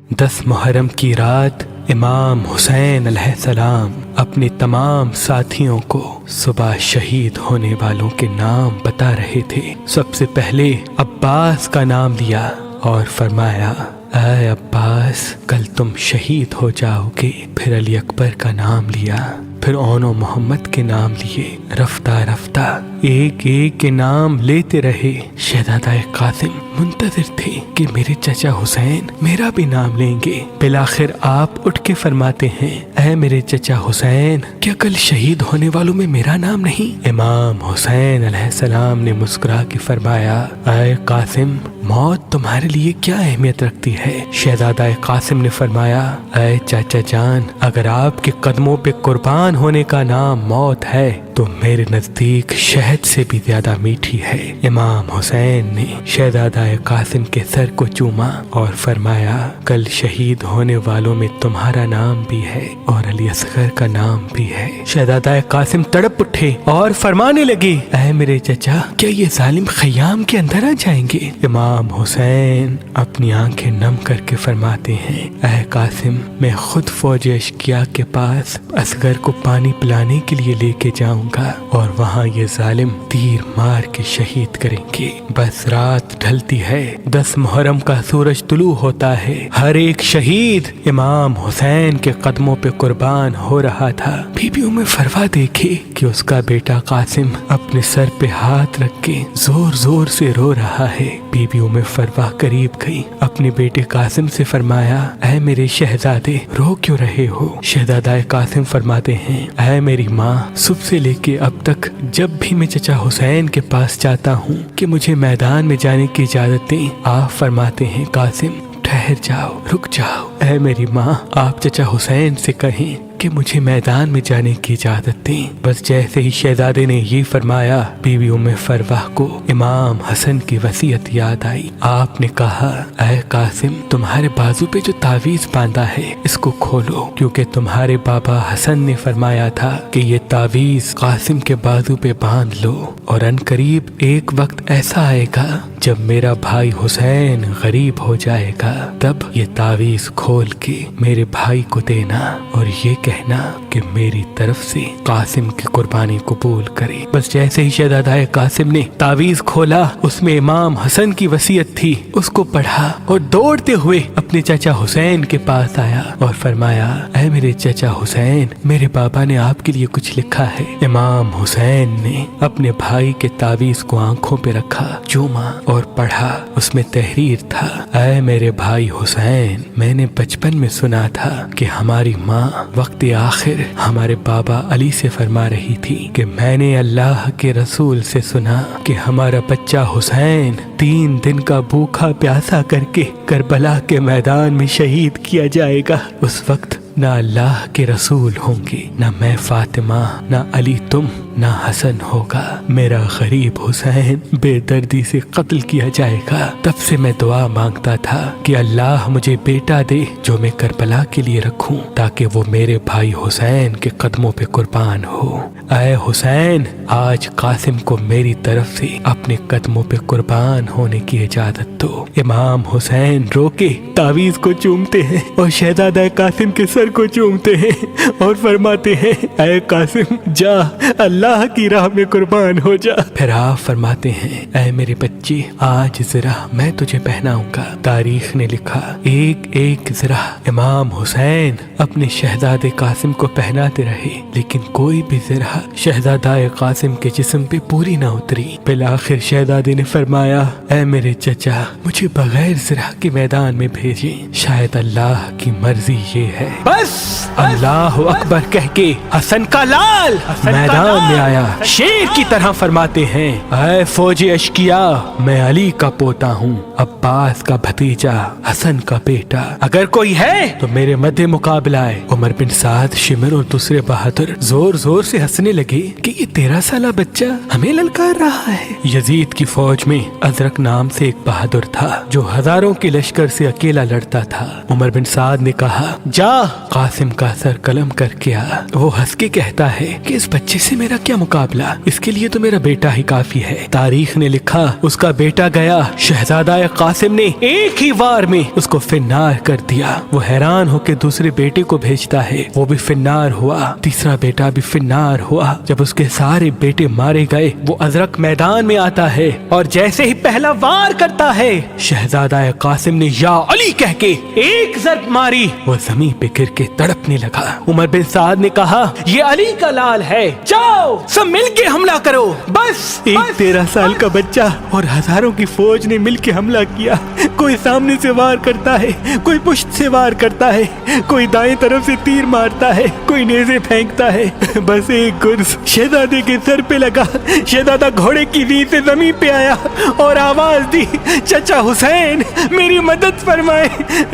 10 محرم کی رات امام حسین علیہ السلام اپنے تمام ساتھیوں کو صبح شہید ہونے والوں کے نام بتا رہے تھے۔ سب سے پہلے عباس کا نام لیا اور فرمایا، اے عباس، کل تم شہید ہو جاؤ گے۔ پھر علی اکبر کا نام لیا، پھر اون و محمد کے نام لیے۔ رفتہ رفتہ ایک ایک کے نام لیتے رہے۔ شہزادہ قاسم منتظر تھے کہ میرے چچا حسین میرا بھی نام لیں گے۔ بالآخر آپ اٹھ کے فرماتے ہیں، اے میرے چچا حسین، کیا کل شہید ہونے والوں میں میرا نام نہیں؟ امام حسین علیہ السلام نے مسکرا کے فرمایا، اے قاسم، موت تمہارے لیے کیا اہمیت رکھتی ہے؟ شہزادہ قاسم نے فرمایا، اے چاچا جان، اگر آپ کے قدموں پہ قربان ہونے کا نام موت ہے تو میرے نزدیک شہد سے بھی زیادہ میٹھی ہے۔ امام حسین نے شہزادہ قاسم کے سر کو چوما اور فرمایا، کل شہید ہونے والوں میں تمہارا نام بھی ہے اور علی اصغر کا نام بھی ہے۔ شہزادہ قاسم تڑپ اٹھے اور فرمانے لگے، اے میرے چچا، کیا یہ ظالم خیام کے اندر آ جائیں گے؟ امام حسین اپنی آنکھیں نم کر کے فرماتے ہیں، اے قاسم، میں خود فوج اشقیا کے پاس اصغر کو پانی پلانے کے لیے لے کے جاؤں گا اور وہاں یہ ظالم تیر مار کے شہید کریں گے۔ بس رات ڈھلتی ہے، 10 محرم کا سورج طلوع ہوتا ہے۔ ہر ایک شہید امام حسین کے قدموں پہ قربان ہو رہا تھا۔ بی بی ام فروا دیکھے کہ اس کا بیٹا قاسم اپنے سر پہ ہاتھ رکھ کے زور زور سے رو رہا ہے۔ بی بی ام فروا قریب گئی، اپنے بیٹے قاسم سے فرمایا، اے میرے شہزادے، رو کیوں رہے ہو؟ شہزادہ قاسم فرماتے ہیں، اے میری ماں، صبح سے لے کے اب تک جب بھی میں چچا حسین کے پاس جاتا ہوں کہ مجھے میدان میں جانے کی اجازت دیں، آپ فرماتے ہیں، قاسم ٹھہر جاؤ، رک جاؤ۔ اے میری ماں، آپ چچا حسین سے کہیں کہ مجھے میدان میں جانے کی اجازت دیں۔ بس جیسے ہی شہزادے نے یہ فرمایا، بی بی ام فروا کو امام حسن کی وصیت یاد آئی۔ آپ نے کہا، اے قاسم، تمہارے بازو پہ جو تعویذ باندھا ہے اس کو کھولو، کیونکہ تمہارے بابا حسن نے فرمایا تھا کہ یہ تعویذ قاسم کے بازو پہ باندھ لو، اور ان قریب ایک وقت ایسا آئے گا جب میرا بھائی حسین غریب ہو جائے گا، تب یہ تعویذ کھول کے میرے بھائی کو دینا اور یہ کہنا کہ میری طرف سے قاسم کی قربانی قبول کرے۔ بس جیسے ہی شہزادہ قاسم نے تعویذ کھولا، اس میں امام حسن کی وصیت تھی، اس کو پڑھا اور دوڑتے ہوئے اپنے چچا حسین کے پاس آیا اور فرمایا، اے میرے چچا حسین، میرے بابا نے آپ کے لیے کچھ لکھا ہے۔ امام حسین نے اپنے بھائی کے تعویذ کو آنکھوں پہ رکھا، چوما اور پڑھا۔ اس میں تحریر تھا، اے میرے بھائی حسین، میں نے بچپن میں سنا تھا کہ ہماری ماں وقت آخر ہمارے بابا علی سے فرما رہی تھی کہ میں نے اللہ کے رسول سے سنا کہ ہمارا بچہ حسین 3 دن کا بھوکا پیاسا کر کے کربلا کے میدان میں شہید کیا جائے گا۔ اس وقت نہ اللہ کے رسول ہوں گے، نہ میں فاطمہ، نہ علی تم، نہ حسن ہوگا۔ میرا غریب حسین بے دردی سے قتل کیا جائے گا۔ تب سے میں دعا مانگتا تھا کہ اللہ مجھے بیٹا دے جو میں کربلا کے لیے رکھوں، تاکہ وہ میرے بھائی حسین کے قدموں پہ قربان ہو۔ اے حسین، آج قاسم کو میری طرف سے اپنے قدموں پہ قربان ہونے کی اجازت دو۔ امام حسین رو کے تعویذ کو چومتے ہیں اور شہزادہ قاسم کے سر کو چومتے ہیں اور فرماتے ہیں، اے قاسم، جا، اللہ کی راہ میں قربان ہو جا۔ پھر آپ فرماتے ہیں، اے میرے بچے، آج ذرا میں تجھے پہناؤں گا۔ تاریخ نے لکھا، ایک ایک ذرا امام حسین اپنے شہزادے قاسم کو پہناتے رہے، لیکن کوئی بھی ذرا شہزادہ قاسم کے جسم پہ پوری نہ اتری۔ بالآخر شہزادے نے فرمایا، اے میرے چچا، مجھے بغیر ذرا کے میدان میں بھیجیں، شاید اللہ کی مرضی یہ ہے۔ بس اللہ اکبر کہہ کے حسن کا لال میدان میں آیا۔ شیر کی طرح فرماتے ہیں، اے فوج اشقیا، میں علی کا پوتا ہوں، عباس کا بھتیجا، حسن کا بیٹا، اگر کوئی ہے تو میرے مدِ مقابلہ ہے۔ عمر بن سعد، شمر اور دوسرے بہادر زور زور سے ہنسنے لگے کہ یہ 13 سالہ بچہ ہمیں للکار رہا ہے۔ یزید کی فوج میں ازرق نام سے ایک بہادر تھا جو ہزاروں کے لشکر سے اکیلا لڑتا تھا۔ عمر بن سعد نے کہا، جا قاسم کا سر قلم کر کیا۔ وہ ہنس کے کہتا ہے کہ اس بچے سے میرا کیا مقابلہ، اس کے لیے تو میرا بیٹا ہی کافی ہے۔ تاریخ نے لکھا اس کا بیٹا گیا، شہزادہ قاسم نے ایک ہی وار میں اس کو فنار کر دیا۔ وہ حیران ہو کے دوسرے بیٹے کو بھیجتا ہے، وہ بھی فنار ہوا، تیسرا بیٹا بھی فنار ہوا۔ جب اس کے سارے بیٹے مارے گئے، وہ ازرق میدان میں آتا ہے اور جیسے ہی پہلا وار کرتا ہے، شہزادہ قاسم نے یا علی کہہ کے ایک ضرب ماری، وہ زمین پہ گر کے تڑپنے لگا۔ عمر بن سعد نے کہا یہ علی کا لال ہے، جاؤ سب مل کے حملہ کرو۔ بس ایک 13 سال کا بچہ اور ہزاروں کی فوج نے مل کے حملہ کیا۔ کوئی سامنے سے وار کرتا ہے، کوئی پشت سے وار کرتا ہے، کوئی دائیں طرف سے تیر مارتا ہے، کوئی نیزے پھینکتا ہے۔ بس ایک گرز شہزادے کے سر پہ لگا۔ شہزادہ گھوڑے کی ریت سے زمین پہ آیا اور آواز دی چچا حسین میری مدد فرمائے۔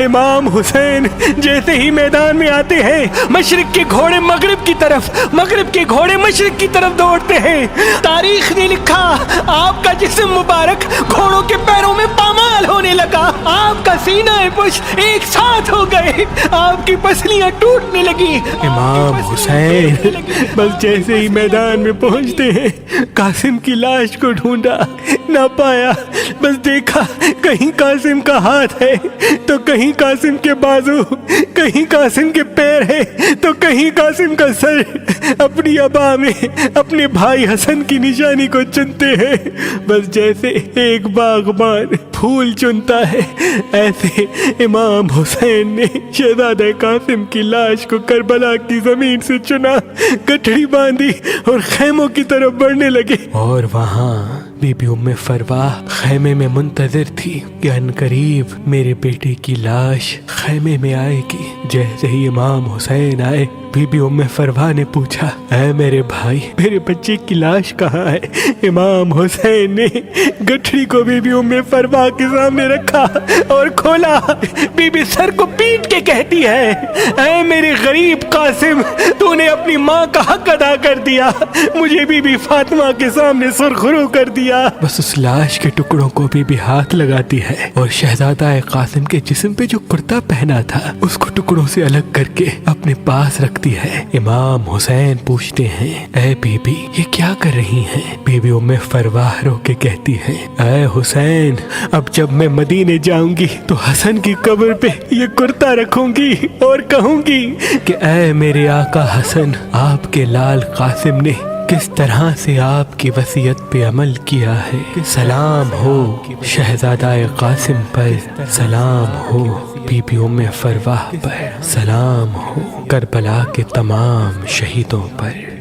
امام حسین جیسے ہی میدان میں آتے ہیں، مشرق کے گھوڑے مغرب کی طرف، مغرب کے گھوڑے مشرق کی طرف دوڑتے ہیں۔ تاریخ نے لکھا آپ کا جسم مبارک گھوڑوں کے پیروں میں پامال ہونے لگا، آپ کا سینہ پشت ایک ساتھ ہو گئے، آپ کی پسلیاں ٹوٹنے لگی۔ امام حسین بس جیسے ہی میدان میں پہنچتے ہیں، قاسم کی لاش کو ڈھونڈا، نہ پایا۔ بس دیکھا کہیں قاسم کا ہاتھ ہے تو کہیں قاسم کے بازو، کہیں قاسم کے پیر ہے تو کہیں قاسم کا سر۔ اپنی ابا میں اپنے بھائی حسن کی نشانی کو چنتے ہیں، بس جیسے ایک باغبان پھول چنتا ہے، ایسے امام حسین نے شہزادہ قاسم کی لاش کو کربلا کی زمین سے چنا، گٹھڑی باندھی اور خیموں کی طرف بڑھنے لگے۔ اور وہاں بی بی ام فرواہ خیمے میں منتظر تھی کہ عنقریب میرے بیٹے کی لاش خیمے میں آئے گی۔ جیسے ہی امام حسین آئے، بی بی ام فرواہ نے پوچھا اے میرے بھائی، میرے بچے کی لاش کہاں ہے؟ امام حسین نے گٹھڑی کو بی بی ام فرواہ کے سامنے رکھا اور کھولا۔ بی بی سر کو پیٹ کے کہتی ہے اے میرے غریب قاسم، تو نے اپنی ماں کا حق ادا کر دیا، مجھے بی بی فاطمہ کے سامنے سرخرو کر دیا۔ بس اس لاش کے ٹکڑوں کو بی بی ہاتھ لگاتی ہے اور شہزادہ قاسم کے جسم پہ جو کرتا پہنا تھا اس کو ٹکڑوں سے الگ کر کے اپنے پاس رکھتی ہے۔ امام حسین پوچھتے ہیں اے بی بی یہ کیا کر رہی ہیں؟ بی بی ام فرواہ رو کے کہتی ہے اے حسین، اب جب میں مدینے جاؤں گی تو حسن کی قبر پہ یہ کرتا رکھوں گی اور کہوں گی کہ اے میرے آقا حسن، آپ کے لال قاسم نے کس طرح سے آپ کی وصیت پہ عمل کیا ہے۔ سلام ہو شہزادہ قاسم پر، سلام ہو بی بی ام فرواہ پر، سلام ہو کربلا کے تمام شہیدوں پر۔